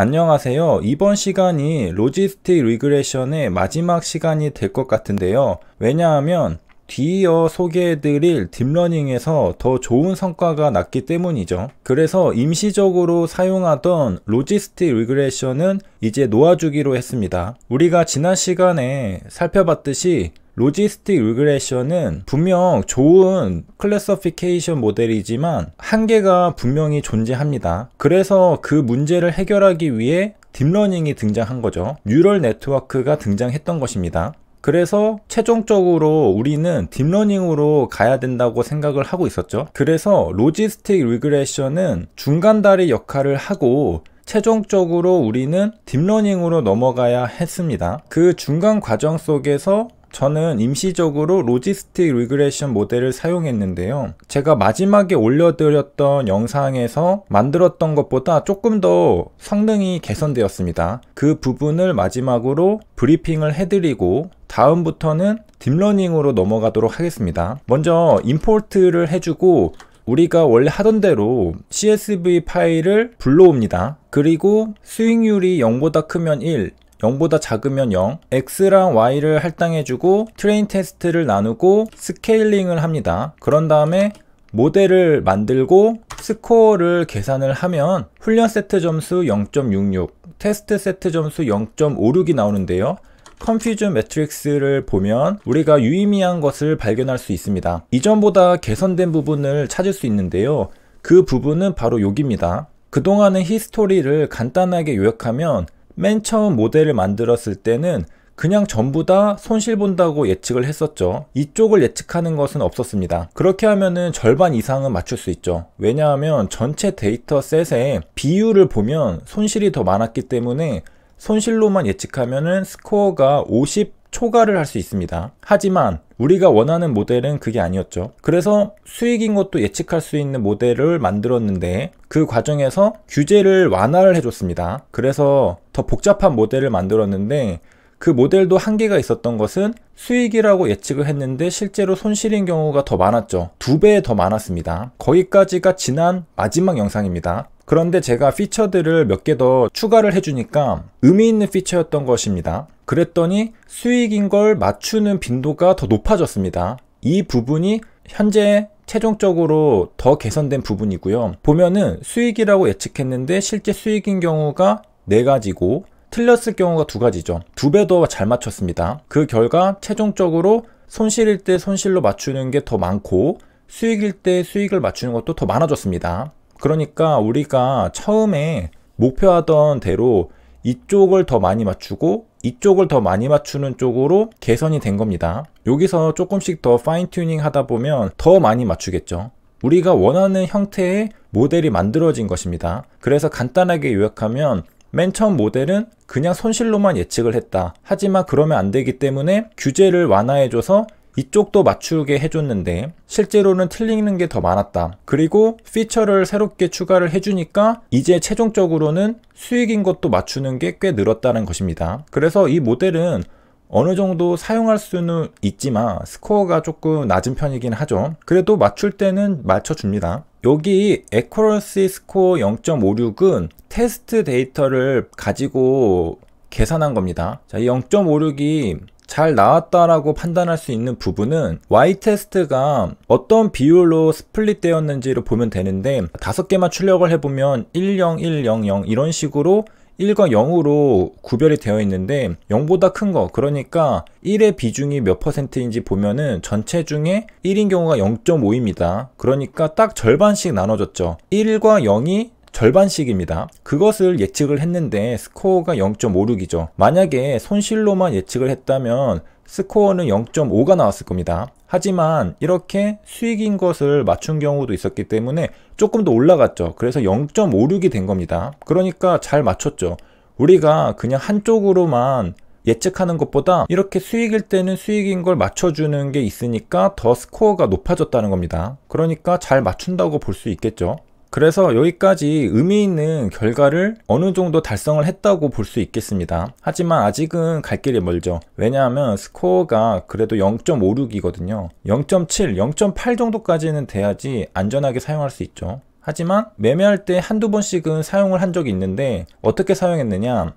안녕하세요. 이번 시간이 로지스틱 리그레션의 마지막 시간이 될 것 같은데요. 왜냐하면 뒤이어 소개해드릴 딥러닝에서 더 좋은 성과가 났기 때문이죠. 그래서 임시적으로 사용하던 로지스틱 리그레션은 이제 놓아주기로 했습니다. 우리가 지난 시간에 살펴봤듯이 로지스틱 리그레션은 분명 좋은 클래시피케이션 모델이지만 한계가 분명히 존재합니다. 그래서 그 문제를 해결하기 위해 딥러닝이 등장한 거죠. 뉴럴 네트워크가 등장했던 것입니다. 그래서 최종적으로 우리는 딥러닝으로 가야 된다고 생각을 하고 있었죠. 그래서 로지스틱 리그레션은 중간다리 역할을 하고 최종적으로 우리는 딥러닝으로 넘어가야 했습니다. 그 중간 과정 속에서 저는 임시적으로 로지스틱 리그레션 모델을 사용했는데요. 제가 마지막에 올려드렸던 영상에서 만들었던 것보다 조금 더 성능이 개선되었습니다. 그 부분을 마지막으로 브리핑을 해드리고 다음부터는 딥러닝으로 넘어가도록 하겠습니다. 먼저 임포트를 해주고 우리가 원래 하던 대로 CSV 파일을 불러옵니다. 그리고 수익률이 0보다 크면 1, 0보다 작으면 0, X랑 Y를 할당해주고 트레인 테스트를 나누고 스케일링을 합니다. 그런 다음에 모델을 만들고 스코어를 계산을 하면 훈련 세트 점수 0.66, 테스트 세트 점수 0.56이 나오는데요. 컨퓨전 매트릭스를 보면 우리가 유의미한 것을 발견할 수 있습니다. 이전보다 개선된 부분을 찾을 수 있는데요. 그 부분은 바로 여기입니다. 그동안의 히스토리를 간단하게 요약하면 맨 처음 모델을 만들었을 때는 그냥 전부 다 손실 본다고 예측을 했었죠. 이쪽을 예측하는 것은 없었습니다. 그렇게 하면은 절반 이상은 맞출 수 있죠. 왜냐하면 전체 데이터 셋의 비율을 보면 손실이 더 많았기 때문에 손실로만 예측하면은 스코어가 50 초과를 할 수 있습니다. 하지만 우리가 원하는 모델은 그게 아니었죠. 그래서 수익인 것도 예측할 수 있는 모델을 만들었는데 그 과정에서 규제를 완화를 해줬습니다. 그래서 더 복잡한 모델을 만들었는데 그 모델도 한계가 있었던 것은 수익이라고 예측을 했는데 실제로 손실인 경우가 더 많았죠. 2배 더 많았습니다. 거기까지가 지난 마지막 영상입니다. 그런데 제가 피처들을 몇 개 더 추가를 해주니까 의미 있는 피처였던 것입니다. 그랬더니 수익인 걸 맞추는 빈도가 더 높아졌습니다. 이 부분이 현재 최종적으로 더 개선된 부분이고요. 보면은 수익이라고 예측했는데 실제 수익인 경우가 4가지고 틀렸을 경우가 2가지죠. 2배 더 잘 맞췄습니다. 그 결과 최종적으로 손실일 때 손실로 맞추는 게 더 많고 수익일 때 수익을 맞추는 것도 더 많아졌습니다. 그러니까 우리가 처음에 목표하던 대로 이쪽을 더 많이 맞추고 이쪽을 더 많이 맞추는 쪽으로 개선이 된 겁니다. 여기서 조금씩 더 파인 튜닝 하다 보면 더 많이 맞추겠죠. 우리가 원하는 형태의 모델이 만들어진 것입니다. 그래서 간단하게 요약하면 맨 처음 모델은 그냥 손실로만 예측을 했다. 하지만 그러면 안 되기 때문에 규제를 완화해줘서 이쪽도 맞추게 해줬는데 실제로는 틀리는 게 더 많았다. 그리고 피처를 새롭게 추가를 해주니까 이제 최종적으로는 수익인 것도 맞추는 게 꽤 늘었다는 것입니다. 그래서 이 모델은 어느 정도 사용할 수는 있지만 스코어가 조금 낮은 편이긴 하죠. 그래도 맞출 때는 맞춰줍니다. 여기 Accuracy 스코어 0.56은 테스트 데이터를 가지고 계산한 겁니다. 자, 이 0.56이 잘 나왔다라고 판단할 수 있는 부분은 Y테스트가 어떤 비율로 스플릿 되었는지를 보면 되는데 5개만 출력을 해보면 10, 100 이런 식으로 1과 0으로 구별이 되어 있는데 0보다 큰 거, 그러니까 1의 비중이 몇 %인지 보면은 전체 중에 1인 경우가 0.5입니다. 그러니까 딱 절반씩 나눠졌죠. 1과 0이 절반씩입니다. 그것을 예측을 했는데 스코어가 0.56이죠. 만약에 손실로만 예측을 했다면 스코어는 0.5가 나왔을 겁니다. 하지만 이렇게 수익인 것을 맞춘 경우도 있었기 때문에 조금 더 올라갔죠. 그래서 0.56이 된 겁니다. 그러니까 잘 맞췄죠. 우리가 그냥 한쪽으로만 예측하는 것보다 이렇게 수익일 때는 수익인 걸 맞춰주는 게 있으니까 더 스코어가 높아졌다는 겁니다. 그러니까 잘 맞춘다고 볼 수 있겠죠. 그래서 여기까지 의미 있는 결과를 어느 정도 달성을 했다고 볼 수 있겠습니다. 하지만 아직은 갈 길이 멀죠. 왜냐하면 스코어가 그래도 0.56이거든요. 0.7, 0.8 정도까지는 돼야지 안전하게 사용할 수 있죠. 하지만 매매할 때 한두 번씩은 사용을 한 적이 있는데 어떻게 사용했느냐,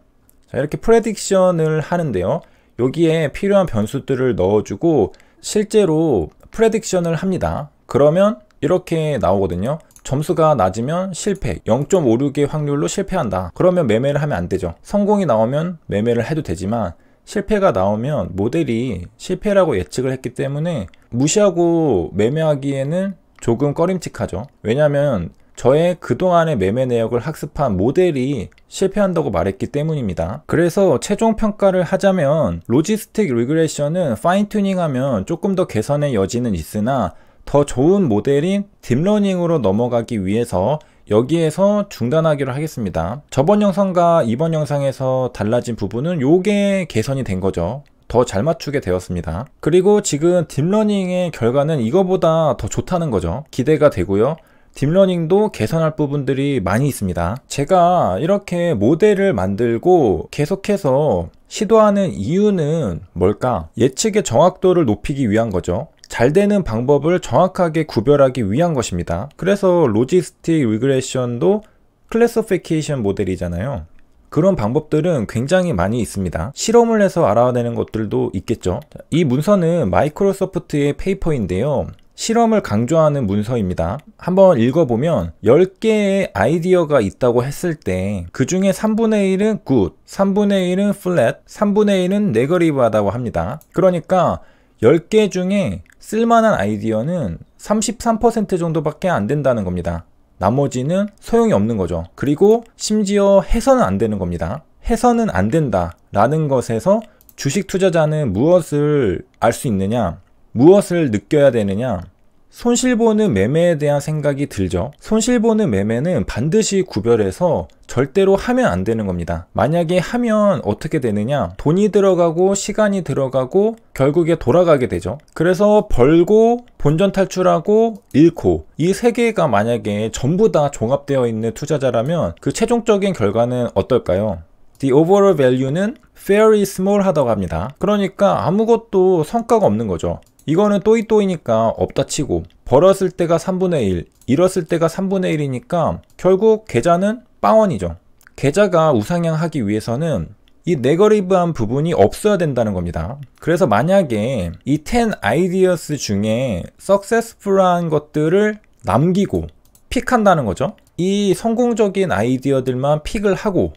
자, 이렇게 프레딕션을 하는데요, 여기에 필요한 변수들을 넣어주고 실제로 프레딕션을 합니다. 그러면 이렇게 나오거든요. 점수가 낮으면 실패, 0.56의 확률로 실패한다. 그러면 매매를 하면 안 되죠. 성공이 나오면 매매를 해도 되지만 실패가 나오면 모델이 실패라고 예측을 했기 때문에 무시하고 매매하기에는 조금 꺼림칙하죠. 왜냐하면 저의 그동안의 매매 내역을 학습한 모델이 실패한다고 말했기 때문입니다. 그래서 최종 평가를 하자면 로지스틱 리그레션은 파인 튜닝하면 조금 더 개선의 여지는 있으나 더 좋은 모델인 딥러닝으로 넘어가기 위해서 여기에서 중단하기로 하겠습니다. 저번 영상과 이번 영상에서 달라진 부분은 요게 개선이 된 거죠. 더 잘 맞추게 되었습니다. 그리고 지금 딥러닝의 결과는 이거보다 더 좋다는 거죠. 기대가 되고요. 딥러닝도 개선할 부분들이 많이 있습니다. 제가 이렇게 모델을 만들고 계속해서 시도하는 이유는 뭘까? 예측의 정확도를 높이기 위한 거죠. 잘 되는 방법을 정확하게 구별하기 위한 것입니다. 그래서 로지스틱 리그레션도 클래시피케이션 모델이잖아요. 그런 방법들은 굉장히 많이 있습니다. 실험을 해서 알아내는 것들도 있겠죠. 이 문서는 마이크로소프트의 페이퍼인데요, 실험을 강조하는 문서입니다. 한번 읽어보면 10개의 아이디어가 있다고 했을 때 그 중에 3분의 1은 good, 3분의 1은 flat, 3분의 1은 negative하다고 합니다. 그러니까 10개 중에 쓸만한 아이디어는 33% 정도밖에 안 된다는 겁니다. 나머지는 소용이 없는 거죠. 그리고 심지어 해서는 안 되는 겁니다. 해서는 안 된다 라는 것에서 주식 투자자는 무엇을 알 수 있느냐, 무엇을 느껴야 되느냐, 손실보는 매매에 대한 생각이 들죠. 손실보는 매매는 반드시 구별해서 절대로 하면 안 되는 겁니다. 만약에 하면 어떻게 되느냐, 돈이 들어가고 시간이 들어가고 결국에 돌아가게 되죠. 그래서 벌고 본전 탈출하고 잃고 이 세 개가 만약에 전부 다 종합되어 있는 투자자라면 그 최종적인 결과는 어떨까요? The overall value는 fairly small 하다고 합니다. 그러니까 아무것도 성과가 없는 거죠. 이거는 또이또이니까 없다 치고 벌었을 때가 3분의 1, 잃었을 때가 3분의 1이니까 결국 계좌는 빵원이죠. 계좌가 우상향하기 위해서는 이 네거티브한 부분이 없어야 된다는 겁니다. 그래서 만약에 이 10 아이디어스 중에 석세스풀한 것들을 남기고 픽한다는 거죠. 이 성공적인 아이디어들만 픽을 하고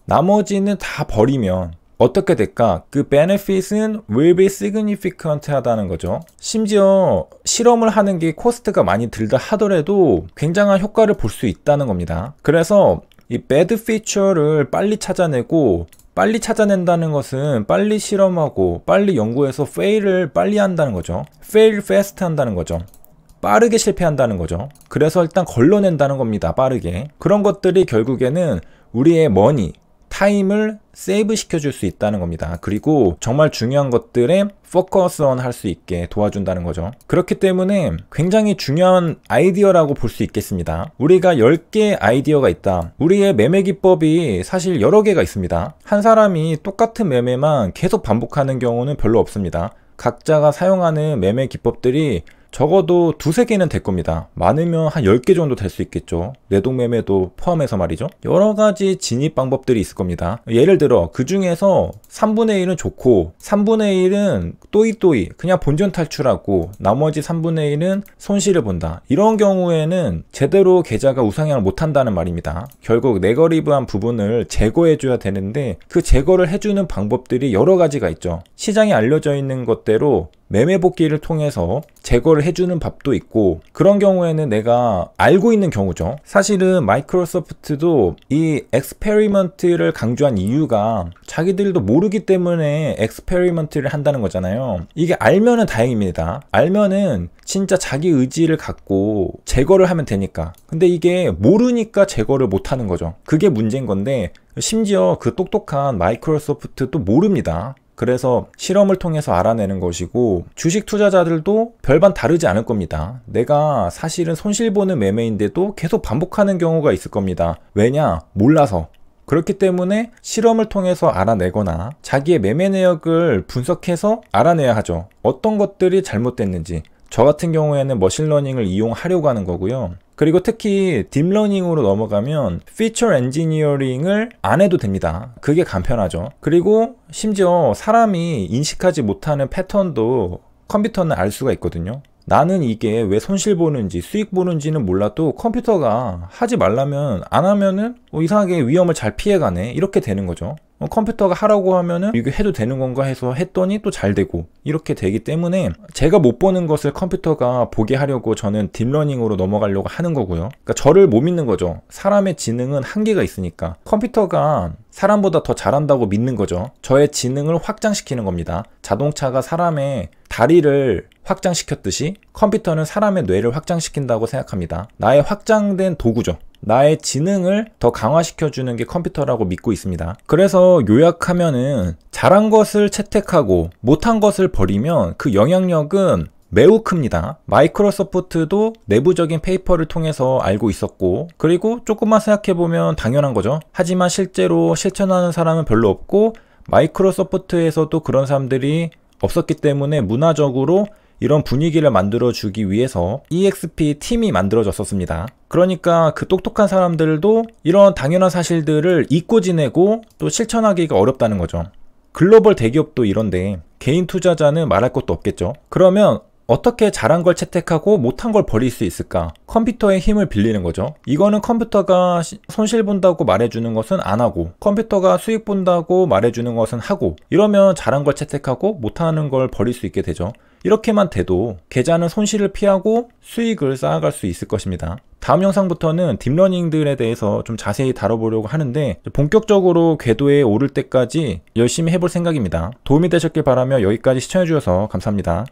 나머지는 다 버리면 어떻게 될까? 그 benefit은 will be significant 하다는 거죠. 심지어 실험을 하는 게 코스트가 많이 들다 하더라도 굉장한 효과를 볼 수 있다는 겁니다. 그래서 이 bad feature를 빨리 찾아내고, 빨리 찾아낸다는 것은 빨리 실험하고 빨리 연구해서 fail을 빨리 한다는 거죠. fail fast 한다는 거죠. 빠르게 실패한다는 거죠. 그래서 일단 걸러낸다는 겁니다. 빠르게. 그런 것들이 결국에는 우리의 머니, 타임을 세이브 시켜줄 수 있다는 겁니다. 그리고 정말 중요한 것들에 포커스 온 할 수 있게 도와준다는 거죠. 그렇기 때문에 굉장히 중요한 아이디어라고 볼 수 있겠습니다. 우리가 10개의 아이디어가 있다. 우리의 매매 기법이 사실 여러 개가 있습니다. 한 사람이 똑같은 매매만 계속 반복하는 경우는 별로 없습니다. 각자가 사용하는 매매 기법들이 적어도 두세 개는 될 겁니다. 많으면 한 10개 정도 될 수 있겠죠. 내동매매도 포함해서 말이죠. 여러 가지 진입 방법들이 있을 겁니다. 예를 들어 그 중에서 3분의 1은 좋고 3분의 1은 또이또이 그냥 본전 탈출하고 나머지 3분의 1은 손실을 본다. 이런 경우에는 제대로 계좌가 우상향을 못한다는 말입니다. 결국 네거티브한 부분을 제거해줘야 되는데 그 제거를 해주는 방법들이 여러 가지가 있죠. 시장에 알려져 있는 것대로 매매 복귀를 통해서 제거를 해주는 법도 있고, 그런 경우에는 내가 알고 있는 경우죠. 사실은 마이크로소프트도 이 엑스페리먼트를 강조한 이유가 자기들도 모르기 때문에 엑스페리먼트를 한다는 거잖아요. 이게 알면은 다행입니다. 알면은 진짜 자기 의지를 갖고 제거를 하면 되니까. 근데 이게 모르니까 제거를 못하는 거죠. 그게 문제인 건데, 심지어 그 똑똑한 마이크로소프트도 모릅니다. 그래서 실험을 통해서 알아내는 것이고, 주식 투자자들도 별반 다르지 않을 겁니다. 내가 사실은 손실보는 매매인데도 계속 반복하는 경우가 있을 겁니다. 왜냐? 몰라서. 그렇기 때문에 실험을 통해서 알아내거나 자기의 매매 내역을 분석해서 알아내야 하죠. 어떤 것들이 잘못됐는지, 저 같은 경우에는 머신러닝을 이용하려고 하는 거고요. 그리고 특히 딥러닝으로 넘어가면 피처 엔지니어링을 안 해도 됩니다. 그게 간편하죠. 그리고 심지어 사람이 인식하지 못하는 패턴도 컴퓨터는 알 수가 있거든요. 나는 이게 왜 손실 보는지 수익 보는지는 몰라도 컴퓨터가 하지 말라면 안 하면은 이상하게 위험을 잘 피해가네, 이렇게 되는 거죠. 컴퓨터가 하라고 하면은 이게 해도 되는 건가 해서 했더니 또 잘 되고, 이렇게 되기 때문에 제가 못 보는 것을 컴퓨터가 보게 하려고 저는 딥러닝으로 넘어가려고 하는 거고요. 그러니까 저를 못 믿는 거죠. 사람의 지능은 한계가 있으니까 컴퓨터가 사람보다 더 잘한다고 믿는 거죠. 저의 지능을 확장시키는 겁니다. 자동차가 사람의 다리를 확장시켰듯이 컴퓨터는 사람의 뇌를 확장시킨다고 생각합니다. 나의 확장된 도구죠. 나의 지능을 더 강화시켜주는 게 컴퓨터라고 믿고 있습니다. 그래서 요약하면은 잘한 것을 채택하고 못한 것을 버리면 그 영향력은 매우 큽니다. 마이크로소프트도 내부적인 페이퍼를 통해서 알고 있었고, 그리고 조금만 생각해보면 당연한 거죠. 하지만 실제로 실천하는 사람은 별로 없고, 마이크로소프트에서도 그런 사람들이 없었기 때문에 문화적으로 이런 분위기를 만들어주기 위해서 EXP 팀이 만들어졌었습니다. 그러니까 그 똑똑한 사람들도 이런 당연한 사실들을 잊고 지내고 또 실천하기가 어렵다는 거죠. 글로벌 대기업도 이런데 개인 투자자는 말할 것도 없겠죠. 그러면 어떻게 잘한 걸 채택하고 못한 걸 버릴 수 있을까? 컴퓨터의 힘을 빌리는 거죠. 이거는 컴퓨터가 손실 본다고 말해주는 것은 안 하고, 컴퓨터가 수익 본다고 말해주는 것은 하고, 이러면 잘한 걸 채택하고 못하는 걸 버릴 수 있게 되죠. 이렇게만 돼도 계좌는 손실을 피하고 수익을 쌓아갈 수 있을 것입니다. 다음 영상부터는 딥러닝들에 대해서 좀 자세히 다뤄보려고 하는데, 본격적으로 궤도에 오를 때까지 열심히 해볼 생각입니다. 도움이 되셨길 바라며 여기까지 시청해주셔서 감사합니다.